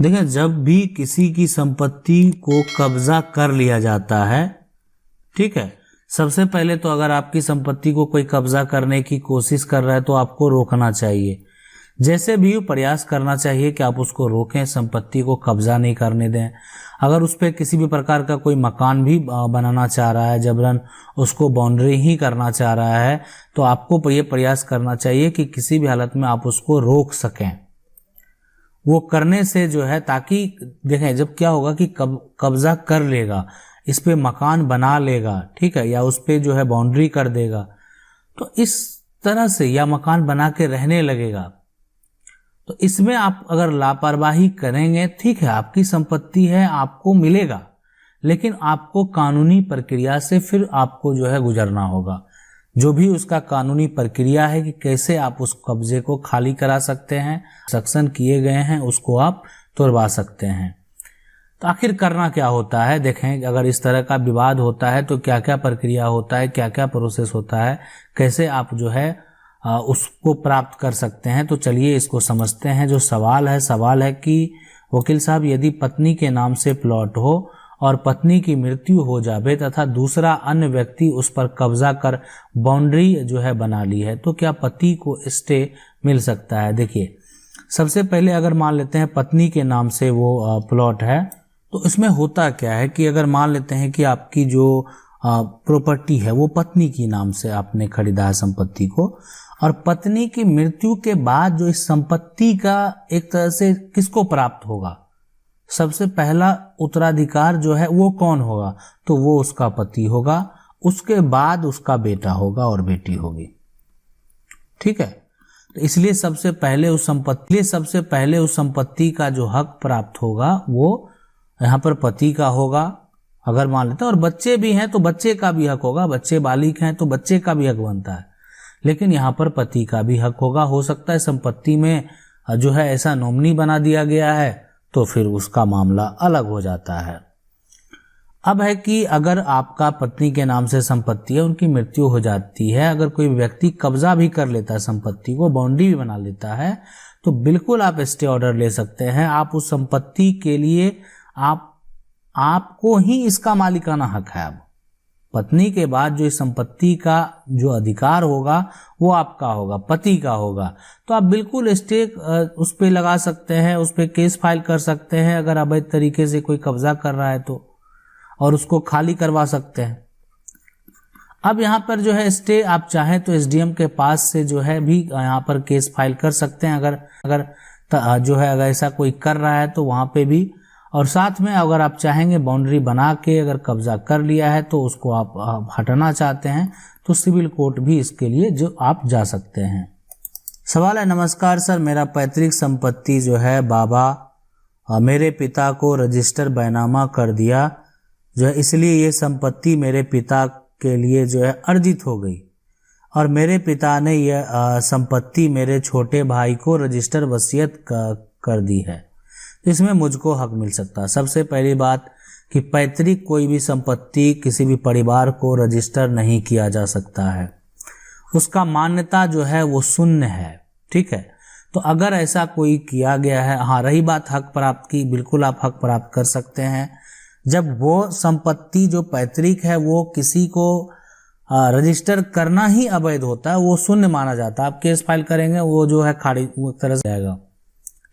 देखिए, जब भी किसी की संपत्ति को कब्जा कर लिया जाता है, ठीक है, सबसे पहले तो अगर आपकी संपत्ति को कोई कब्जा करने की कोशिश कर रहा है तो आपको रोकना चाहिए। जैसे भी प्रयास करना चाहिए कि आप उसको रोकें, संपत्ति को कब्जा नहीं करने दें। अगर उस पर किसी भी प्रकार का कोई मकान भी बनाना चाह रहा है, जबरन उसको बाउंड्री ही करना चाह रहा है, तो आपको ये प्रयास करना चाहिए कि किसी भी हालत में आप उसको रोक सकें। वो करने से जो है, ताकि देखें जब क्या होगा कि कब्जा कर लेगा, इस पे मकान बना लेगा, ठीक है, या उस पे जो है बाउंड्री कर देगा, तो इस तरह से या मकान बना के रहने लगेगा, तो इसमें आप अगर लापरवाही करेंगे, ठीक है, आपकी संपत्ति है, आपको मिलेगा, लेकिन आपको कानूनी प्रक्रिया से फिर आपको जो है गुजरना होगा। जो भी उसका कानूनी प्रक्रिया है कि कैसे आप उस कब्जे को खाली करा सकते हैं, सेक्शन किए गए हैं, उसको आप तोड़वा सकते हैं। तो आखिर करना क्या होता है, देखें अगर इस तरह का विवाद होता है तो क्या क्या प्रक्रिया होता है, क्या क्या प्रोसेस होता है, कैसे आप जो है उसको प्राप्त कर सकते हैं। तो चलिए इसको समझते हैं। जो सवाल है कि वकील साहब, यदि पत्नी के नाम से प्लॉट हो और पत्नी की मृत्यु हो जावे तथा दूसरा अन्य व्यक्ति उस पर कब्जा कर बाउंड्री जो है बना ली है, तो क्या पति को स्टे मिल सकता है? देखिए, सबसे पहले अगर मान लेते हैं पत्नी के नाम से वो प्लॉट है, तो इसमें होता क्या है कि अगर मान लेते हैं कि आपकी जो प्रॉपर्टी है वो पत्नी की नाम से आपने खरीदा है संपत्ति को, और पत्नी की मृत्यु के बाद जो इस संपत्ति का एक तरह से किसको प्राप्त होगा, सबसे पहला उत्तराधिकार जो है वो कौन होगा, तो वो उसका पति होगा, उसके बाद उसका बेटा होगा और बेटी होगी, ठीक है। तो इसलिए सबसे पहले उस संपत्ति का जो हक प्राप्त होगा वो यहाँ पर पति का होगा। अगर मान लेते हैं और बच्चे भी हैं तो बच्चे का भी हक होगा, बच्चे बालिग हैं तो बच्चे का भी हक बनता है, लेकिन यहाँ पर पति का भी हक होगा। हो सकता है संपत्ति में जो है ऐसा नॉमिनी बना दिया गया है, तो फिर उसका मामला अलग हो जाता है। अब है कि अगर आपका पत्नी के नाम से संपत्ति है, उनकी मृत्यु हो जाती है, अगर कोई व्यक्ति कब्जा भी कर लेता है संपत्ति को, बाउंड्री भी बना लेता है, तो बिल्कुल आप स्टे ऑर्डर ले सकते हैं। आप उस संपत्ति के लिए आपको ही इसका मालिकाना हक है। अब पत्नी के बाद जो इस संपत्ति का जो अधिकार होगा वो आपका होगा, पति का होगा। तो आप बिल्कुल स्टे उस पे लगा सकते हैं, उस पे केस फाइल कर सकते हैं अगर अवैध तरीके से कोई कब्जा कर रहा है तो, और उसको खाली करवा सकते हैं। अब यहाँ पर जो है स्टे आप चाहें तो एसडीएम के पास से जो है भी यहाँ पर केस फाइल कर सकते हैं, अगर जो है अगर ऐसा कोई कर रहा है तो वहाँ पे भी। और साथ में अगर आप चाहेंगे बाउंड्री बना के अगर कब्जा कर लिया है तो उसको आप हटाना चाहते हैं तो सिविल कोर्ट भी इसके लिए जो आप जा सकते हैं। सवाल है, नमस्कार सर, मेरा पैतृक संपत्ति जो है बाबा मेरे पिता को रजिस्टर बैनामा कर दिया जो है, इसलिए ये संपत्ति मेरे पिता के लिए जो है अर्जित हो गई, और मेरे पिता ने यह संपत्ति मेरे छोटे भाई को रजिस्टर वसीयत कर दी है, तो इसमें मुझको हक मिल सकता है। सबसे पहली बात कि पैतृक कोई भी संपत्ति किसी भी परिवार को रजिस्टर नहीं किया जा सकता है, उसका मान्यता जो है वो शून्य है, ठीक है। तो अगर ऐसा कोई किया गया है, हाँ, रही बात हक प्राप्त की, बिल्कुल आप हक प्राप्त कर सकते हैं। जब वो संपत्ति जो पैतृक है वो किसी को रजिस्टर करना ही अवैध होता है, वो शून्य माना जाता है, आप केस फाइल करेंगे वो जो है खारिज वो तरह से जाएगा,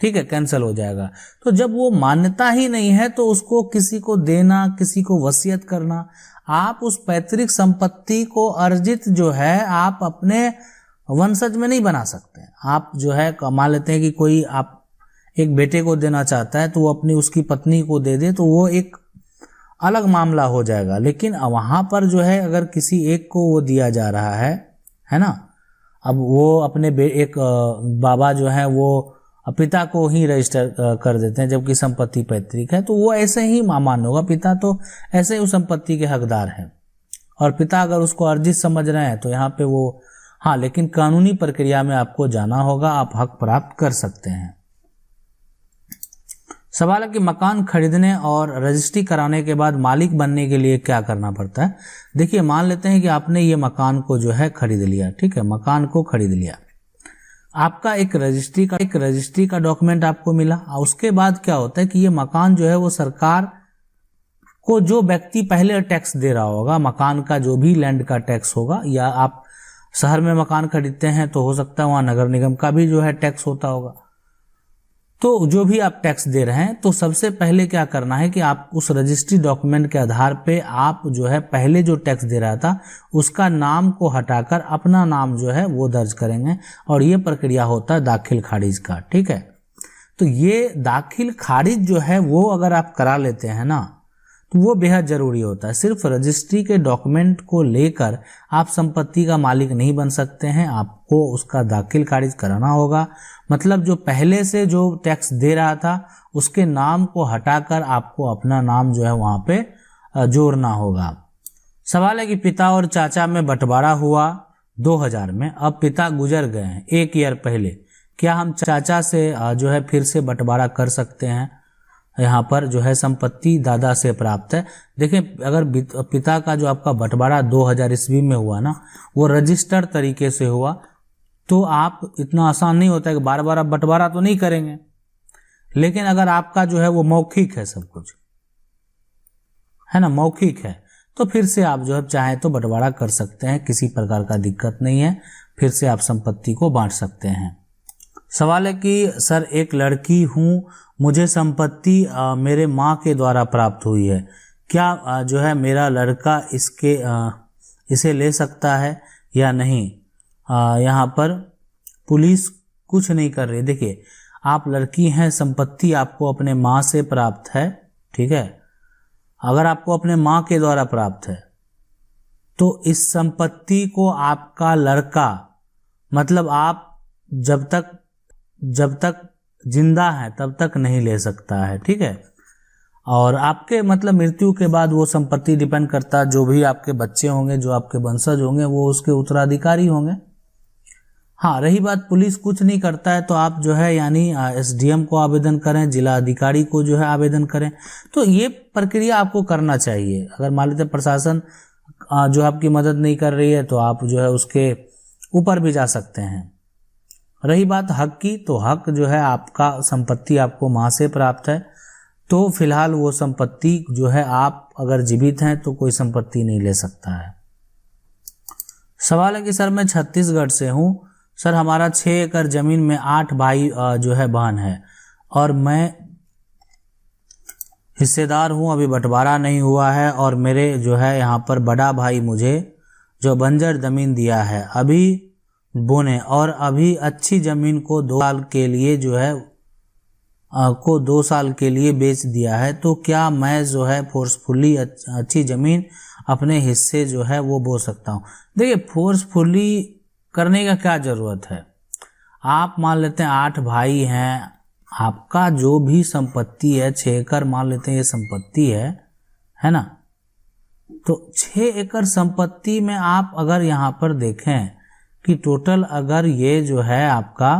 ठीक है, कैंसिल हो जाएगा। तो जब वो मान्यता ही नहीं है तो उसको किसी को देना, किसी को वसीयत करना, आप उस पैतृक संपत्ति को अर्जित जो है आप अपने वंशज में नहीं बना सकते। आप जो है मान लेते हैं कि कोई आप एक बेटे को देना चाहता है तो वो अपनी उसकी पत्नी को दे दे, तो वो एक अलग मामला हो जाएगा। लेकिन वहां पर जो है अगर किसी एक को वो दिया जा रहा है ना, अब वो अपने एक बाबा जो है वो पिता को ही रजिस्टर कर देते हैं जबकि संपत्ति पैतृक है, तो वो ऐसे ही मान्य होगा। पिता तो ऐसे ही उस संपत्ति के हकदार हैं, और पिता अगर उसको अर्जित समझ रहे हैं तो यहाँ पे वो, हाँ, लेकिन कानूनी प्रक्रिया में आपको जाना होगा, आप हक प्राप्त कर सकते हैं। सवाल है कि मकान खरीदने और रजिस्ट्री कराने के बाद मालिक बनने के लिए क्या करना पड़ता है। देखिए, मान लेते हैं कि आपने ये मकान को जो है खरीद लिया, ठीक है, मकान को खरीद लिया। आपका एक रजिस्ट्री का डॉक्यूमेंट आपको मिला। उसके बाद क्या होता है कि ये मकान जो है वो सरकार को, जो व्यक्ति पहले टैक्स दे रहा होगा मकान का, जो भी लैंड का टैक्स होगा, या आप शहर में मकान खरीदते हैं तो हो सकता है वहां नगर निगम का भी जो है टैक्स होता होगा, तो जो भी आप टैक्स दे रहे हैं, तो सबसे पहले क्या करना है कि आप उस रजिस्ट्री डॉक्यूमेंट के आधार पे आप जो है पहले जो टैक्स दे रहा था उसका नाम को हटाकर अपना नाम जो है वो दर्ज करेंगे, और ये प्रक्रिया होता है दाखिल खारिज का। ठीक है, तो ये दाखिल खारिज जो है वो अगर आप करा लेते हैं ना तो वो बेहद जरूरी होता है। सिर्फ रजिस्ट्री के डॉक्यूमेंट को लेकर आप संपत्ति का मालिक नहीं बन सकते हैं, आपको उसका दाखिल खारिज कराना होगा। मतलब जो पहले से जो टैक्स दे रहा था उसके नाम को हटाकर आपको अपना नाम जो है वहां पे जोड़ना होगा। सवाल है कि पिता और चाचा में बंटवारा हुआ 2000 में, अब पिता गुजर गए हैं 1 ईयर पहले, क्या हम चाचा से जो है फिर से बंटवारा कर सकते हैं? यहाँ पर जो है संपत्ति दादा से प्राप्त है। देखिए, अगर पिता का जो आपका बंटवारा 2000 ईस्वी में हुआ ना, वो रजिस्टर्ड तरीके से हुआ, तो आप इतना आसान नहीं होता है कि बार बार आप बंटवारा तो नहीं करेंगे। लेकिन अगर आपका जो है वो मौखिक है, सब कुछ है ना, मौखिक है, तो फिर से आप जो है चाहें तो बंटवारा कर सकते हैं, किसी प्रकार का दिक्कत नहीं है, फिर से आप संपत्ति को बांट सकते हैं। सवाल है कि सर एक लड़की हूं, मुझे संपत्ति मेरे माँ के द्वारा प्राप्त हुई है, क्या जो है मेरा लड़का इसे ले सकता है या नहीं? यहाँ पर पुलिस कुछ नहीं कर रही। देखिए, आप लड़की हैं, संपत्ति आपको अपने माँ से प्राप्त है, ठीक है। अगर आपको अपने माँ के द्वारा प्राप्त है तो इस संपत्ति को आपका लड़का, मतलब आप जब तक जिंदा है तब तक नहीं ले सकता है, ठीक है। और आपके मतलब मृत्यु के बाद वो संपत्ति डिपेंड करता है, जो भी आपके बच्चे होंगे, जो आपके वंशज होंगे, वो उसके उत्तराधिकारी होंगे। हाँ, रही बात पुलिस कुछ नहीं करता है, तो आप जो है यानी एसडीएम को आवेदन करें, जिला अधिकारी को जो है आवेदन करें, तो ये प्रक्रिया आपको करना चाहिए। अगर मान लीजिए प्रशासन जो आपकी मदद नहीं कर रही है तो आप जो है उसके ऊपर भी जा सकते हैं। रही बात हक की, तो हक जो है आपका, संपत्ति आपको माँ से प्राप्त है, तो फिलहाल वो संपत्ति जो है आप अगर जीवित हैं तो कोई संपत्ति नहीं ले सकता है। सवाल है कि सर मैं छत्तीसगढ़ से हूँ, सर हमारा 6 एकड़ जमीन में 8 भाई जो है बहन है, और मैं हिस्सेदार हूँ, अभी बंटवारा नहीं हुआ है, और मेरे जो है यहाँ पर बड़ा भाई मुझे जो बंजर जमीन दिया है अभी बोने, और अभी अच्छी जमीन को 2 साल के लिए जो है 2 साल के लिए बेच दिया है, तो क्या मैं जो है फोर्सफुली अच्छी जमीन अपने हिस्से जो है वो बो सकता हूँ? देखिए, फोर्सफुली करने का क्या जरूरत है? आप मान लेते हैं 8 भाई हैं, आपका जो भी संपत्ति है 6 एकड़ मान लेते हैं ये संपत्ति है ना, तो 6 एकड़ संपत्ति में आप अगर यहाँ पर देखें कि टोटल अगर ये जो है आपका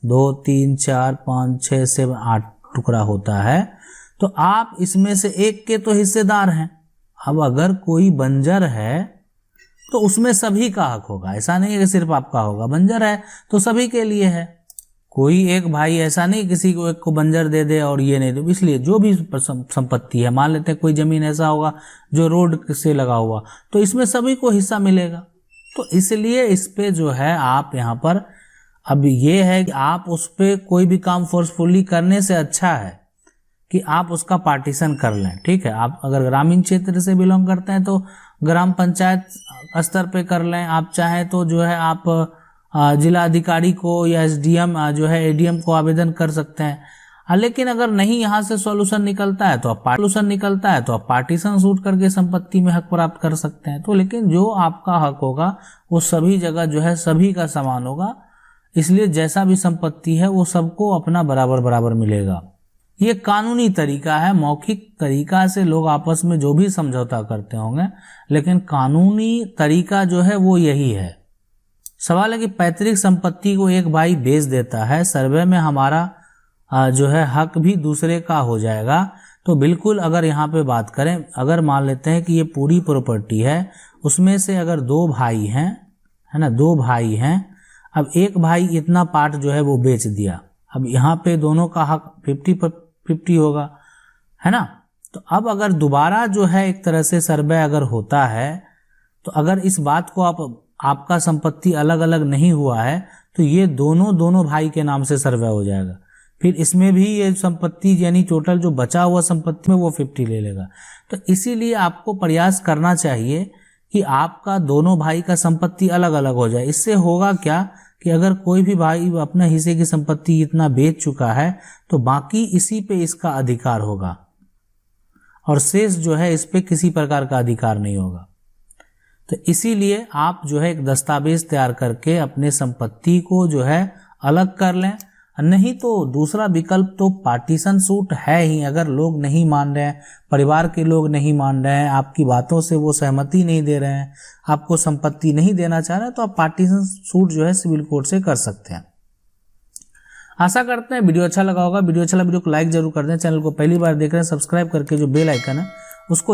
2 3 4 5 6 7 8 टुकड़ा होता है, तो आप इसमें से एक के तो हिस्सेदार हैं। अब अगर कोई बंजर है तो उसमें सभी का हक होगा, ऐसा नहीं है कि सिर्फ आपका होगा। बंजर है तो सभी के लिए है, कोई एक भाई ऐसा नहीं किसी को एक को बंजर दे दे और ये नहीं दे। इसलिए जो भी संपत्ति है, मान लेते हैं कोई जमीन ऐसा होगा जो रोड से लगा हुआ, तो इसमें सभी को हिस्सा मिलेगा। तो इसलिए इस पे जो है आप यहाँ पर, अब ये है कि आप उस पे कोई भी काम फोर्सफुली करने से अच्छा है कि आप उसका पार्टीशन कर लें, ठीक है। आप अगर ग्रामीण क्षेत्र से बिलोंग करते हैं तो ग्राम पंचायत स्तर पे कर लें, आप चाहें तो जो है आप जिला अधिकारी को या एसडीएम जो है एडीएम को आवेदन कर सकते हैं। लेकिन अगर नहीं यहाँ से सॉल्यूशन निकलता है तो आप पार्टीशन सूट करके संपत्ति में हक प्राप्त कर सकते हैं। तो लेकिन जो आपका हक होगा वो सभी जगह जो है सभी का समान होगा, इसलिए जैसा भी संपत्ति है वो सबको अपना बराबर बराबर मिलेगा। ये कानूनी तरीका है, मौखिक तरीका से लोग आपस में जो भी समझौता करते होंगे, लेकिन कानूनी तरीका जो है वो यही है। सवाल है कि पैतृक संपत्ति को एक भाई बेच देता है, सर्वे में हमारा जो है हक भी दूसरे का हो जाएगा। तो बिल्कुल, अगर यहाँ पे बात करें, अगर मान लेते हैं कि ये पूरी प्रॉपर्टी है, उसमें से अगर 2 भाई हैं, है ना, 2 भाई हैं, अब एक भाई इतना पार्ट जो है वो बेच दिया, अब यहाँ पे दोनों का हक 50-50 होगा, है ना। तो अब अगर दोबारा जो है एक तरह से सर्वे अगर होता है, तो अगर इस बात को आपका संपत्ति अलग अलग नहीं हुआ है, तो ये दोनों भाई के नाम से सर्वे हो जाएगा। फिर इसमें भी ये संपत्ति यानी टोटल जो बचा हुआ संपत्ति में वो 50 ले लेगा। तो इसीलिए आपको प्रयास करना चाहिए कि आपका दोनों भाई का संपत्ति अलग अलग हो जाए। इससे होगा क्या कि अगर कोई भी भाई अपना हिस्से की संपत्ति इतना बेच चुका है, तो बाकी इसी पे इसका अधिकार होगा और शेष जो है इस पे किसी प्रकार का अधिकार नहीं होगा। तो इसीलिए आप जो है एक दस्तावेज तैयार करके अपने संपत्ति को जो है अलग कर लें। नहीं तो दूसरा विकल्प तो पार्टीशन सूट है ही। अगर लोग नहीं मान रहे हैं, परिवार के लोग नहीं मान रहे हैं, आपकी बातों से वो सहमति नहीं दे रहे हैं, आपको संपत्ति नहीं देना चाह रहे हैं, तो आप पार्टीशन सूट जो है सिविल कोर्ट से कर सकते हैं। आशा करते हैं वीडियो अच्छा लगा होगा। वीडियो अच्छा लगा वीडियो को लाइक जरूर कर दें। चैनल को पहली बार देख रहे हैं सब्सक्राइब करके जो बेल आइकन है उसको